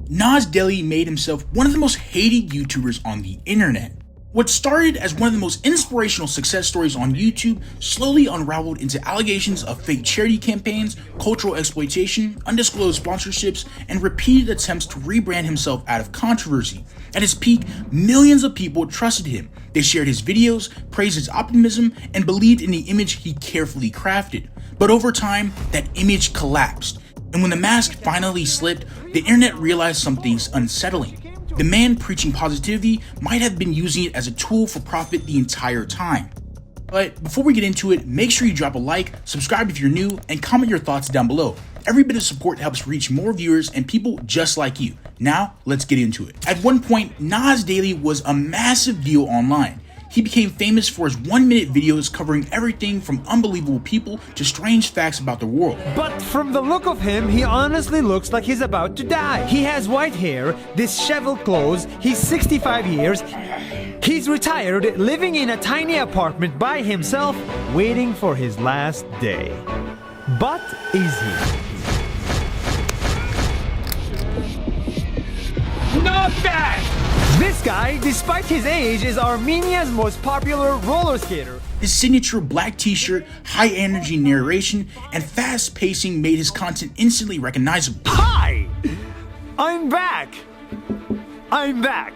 Nas Daily made himself one of the most hated YouTubers on the internet. What started as one of the most inspirational success stories on YouTube slowly unraveled into allegations of fake charity campaigns, cultural exploitation, undisclosed sponsorships, and repeated attempts to rebrand himself out of controversy. At his peak, millions of people trusted him. They shared his videos, praised his optimism, and believed in the image he carefully crafted. But over time, that image collapsed. And when the mask finally slipped, the internet realized something's unsettling. The man preaching positivity might have been using it as a tool for profit the entire time. But before we get into it, make sure you drop a like, subscribe if you're new, and comment your thoughts down below. Every bit of support helps reach more viewers and people just like you. Now, let's get into it. At one point, Nas Daily was a massive deal online. He became famous for his 1-minute videos covering everything from unbelievable people to strange facts about the world. But from the look of him, he honestly looks like he's about to die. He has white hair, disheveled clothes, he's 65 years, he's retired, living in a tiny apartment by himself, waiting for his last day. But is he? Not bad! This guy, despite his age, is Armenia's most popular roller skater. His signature black t-shirt, high energy narration, and fast pacing made his content instantly recognizable. Hi! I'm back! I'm back!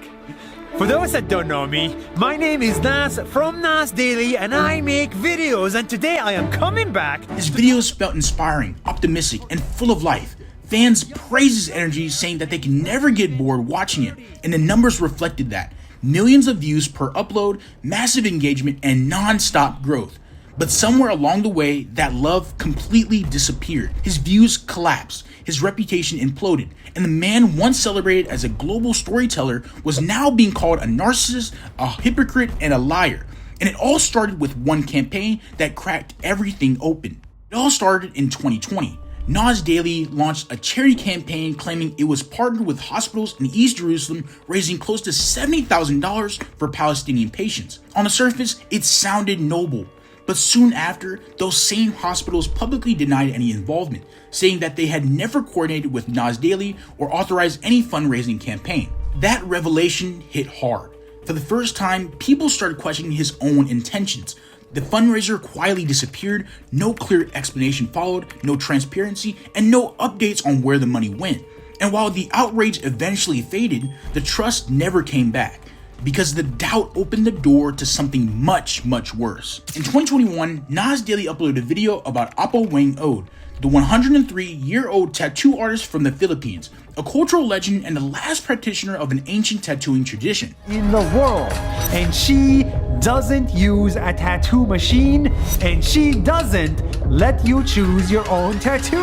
For those that don't know me, my name is Nas from Nas Daily and I make videos, and today I am coming back. His videos felt inspiring, optimistic, and full of life. Fans praised his energy, saying that they can never get bored watching it, and the numbers reflected that. Millions of views per upload, massive engagement, and non-stop growth. But somewhere along the way, that love completely disappeared. His views collapsed, his reputation imploded, and the man once celebrated as a global storyteller was now being called a narcissist, a hypocrite, and a liar. And it all started with one campaign that cracked everything open. It all started in 2020. Nas Daily launched a charity campaign claiming it was partnered with hospitals in East Jerusalem, raising close to $70,000 for Palestinian patients. On the surface, it sounded noble, but soon after, those same hospitals publicly denied any involvement, saying that they had never coordinated with Nas Daily or authorized any fundraising campaign. That revelation hit hard. For the first time, people started questioning his own intentions. The fundraiser quietly disappeared, no clear explanation followed, no transparency, and no updates on where the money went. And while the outrage eventually faded, the trust never came back, because the doubt opened the door to something much, much worse. In 2021, Nas Daily uploaded a video about Apo Wang Od, the 103-year-old tattoo artist from the Philippines, a cultural legend and the last practitioner of an ancient tattooing tradition in the world, and she doesn't use a tattoo machine, and she doesn't let you choose your own tattoo.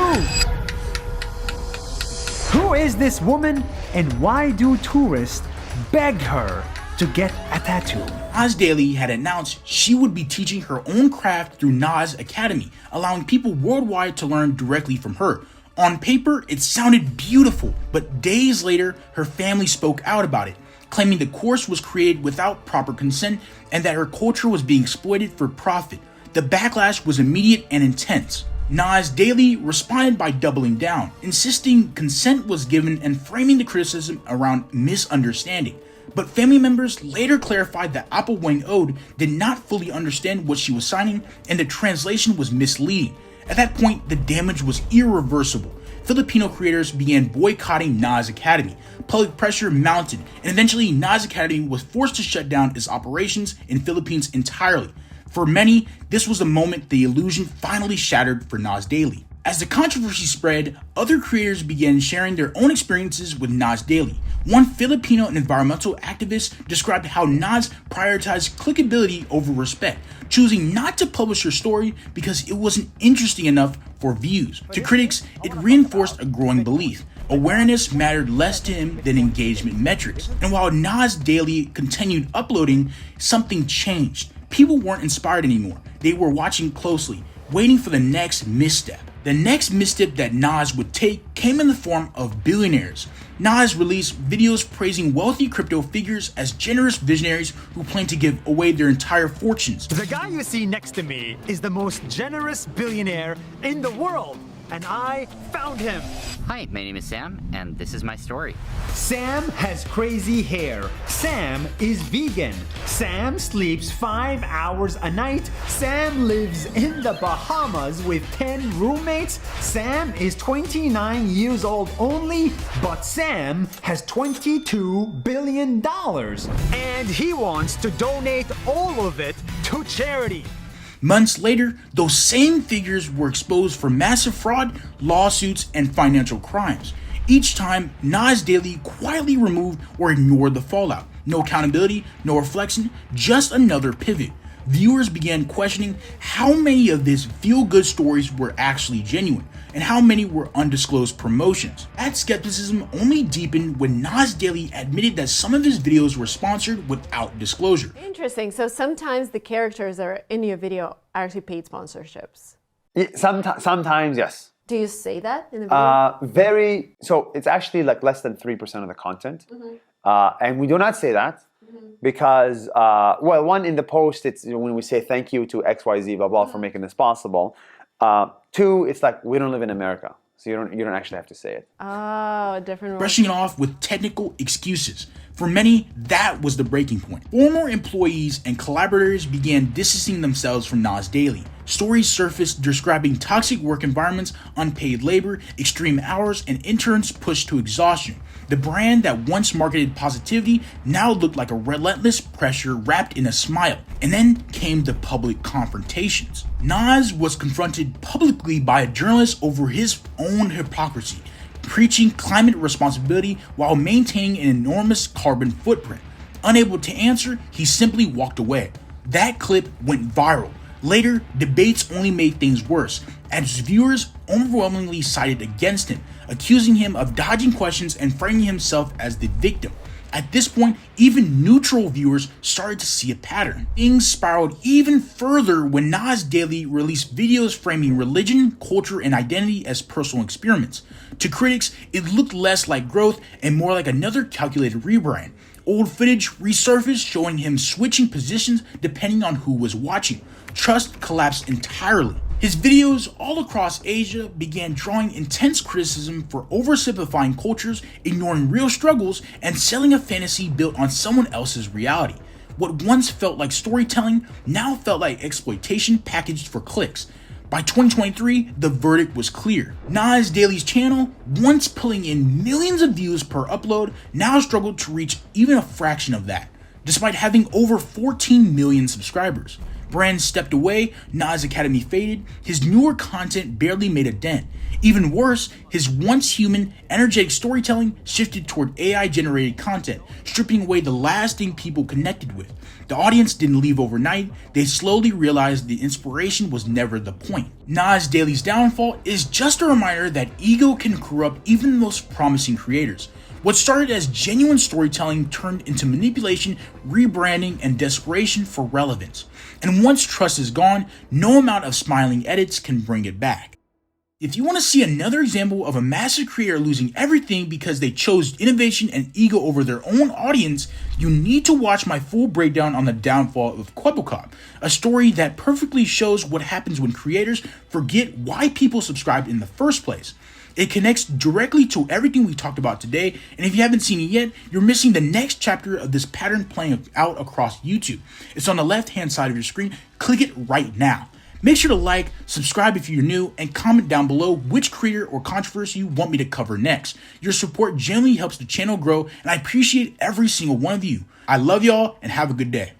Who is this woman, and why do tourists beg her to get a tattoo? Nas Daily had announced she would be teaching her own craft through Nas Academy, allowing people worldwide to learn directly from her. On paper, it sounded beautiful, but days later, her family spoke out about it, claiming the course was created without proper consent and that her culture was being exploited for profit. The backlash was immediate and intense. Nas Daily responded by doubling down, insisting consent was given and framing the criticism around misunderstanding. But family members later clarified that Apo Wang Od did not fully understand what she was signing and the translation was misleading. At that point, the damage was irreversible. Filipino creators began boycotting Nas Academy. Public pressure mounted, and eventually Nas Academy was forced to shut down its operations in Philippines entirely. For many, this was the moment the illusion finally shattered for Nas Daily. As the controversy spread, other creators began sharing their own experiences with Nas Daily. One Filipino environmental activist described how Nas prioritized clickability over respect, choosing not to publish her story because it wasn't interesting enough for views. To critics, it reinforced a growing belief. Awareness mattered less to him than engagement metrics. And while Nas Daily continued uploading, something changed. People weren't inspired anymore. They were watching closely, waiting for the next misstep. The next misstep that Nas would take came in the form of billionaires. Nas released videos praising wealthy crypto figures as generous visionaries who plan to give away their entire fortunes. The guy you see next to me is the most generous billionaire in the world. and I found him. Hi, my name is Sam, and this is my story. Sam has crazy hair. Sam is vegan. Sam sleeps 5 hours a night. Sam lives in the Bahamas with 10 roommates. Sam is 29 years old only, but Sam has $22 billion. And he wants to donate all of it to charity. Months later, those same figures were exposed for massive fraud, lawsuits, and financial crimes. Each time, Nas Daily quietly removed or ignored the fallout. No accountability, no reflection, just another pivot. Viewers began questioning how many of these feel-good stories were actually genuine, and how many were undisclosed promotions. That skepticism only deepened when Nas Daily admitted that some of his videos were sponsored without disclosure. Interesting. So sometimes the characters that are in your video are actually paid sponsorships. Sometimes, yes. Do you say that in the video? So it's actually like less than 3% of the content. And we do not say that because, well, one, in the post, it's when we say thank you to XYZ, blah, blah, for making this possible. Two, it's like we don't live in America, so you don't actually have to say it. Oh, a different one. Brushing it off with technical excuses. For many, that was the breaking point. Former employees and collaborators began distancing themselves from Nas Daily. Stories surfaced describing toxic work environments, unpaid labor, extreme hours, and interns pushed to exhaustion. The brand that once marketed positivity now looked like a relentless pressure wrapped in a smile. And then came the public confrontations. Nas was confronted publicly by a journalist over his own hypocrisy, preaching climate responsibility while maintaining an enormous carbon footprint. Unable to answer, he simply walked away. That clip went viral. Later, debates only made things worse, as viewers overwhelmingly sided against him, accusing him of dodging questions and framing himself as the victim. At this point, even neutral viewers started to see a pattern. Things spiraled even further when Nas Daily released videos framing religion, culture, and identity as personal experiments. To critics, it looked less like growth and more like another calculated rebrand. Old footage resurfaced showing him switching positions depending on who was watching. Trust collapsed entirely. His videos all across Asia began drawing intense criticism for oversimplifying cultures, ignoring real struggles, and selling a fantasy built on someone else's reality. What once felt like storytelling now felt like exploitation packaged for clicks. By 2023, the verdict was clear. Nas Daily's channel, once pulling in millions of views per upload, now struggled to reach even a fraction of that, despite having over 14 million subscribers. Brands stepped away, Nas Academy faded, his newer content barely made a dent. Even worse, his once human, energetic storytelling shifted toward AI-generated content, stripping away the last thing people connected with. The audience didn't leave overnight, they slowly realized the inspiration was never the point. Nas Daily's downfall is just a reminder that ego can corrupt even the most promising creators. What started as genuine storytelling turned into manipulation, rebranding, and desperation for relevance. And once trust is gone, no amount of smiling edits can bring it back. If you want to see another example of a massive creator losing everything because they chose innovation and ego over their own audience, you need to watch my full breakdown on the downfall of Kwebbelkop, a story that perfectly shows what happens when creators forget why people subscribed in the first place. It connects directly to everything we talked about today, and if you haven't seen it yet, you're missing the next chapter of this pattern playing out across YouTube. It's on the left-hand side of your screen. Click it right now. Make sure to like, subscribe if you're new, and comment down below which creator or controversy you want me to cover next. Your support generally helps the channel grow, and I appreciate every single one of you. I love y'all, and have a good day.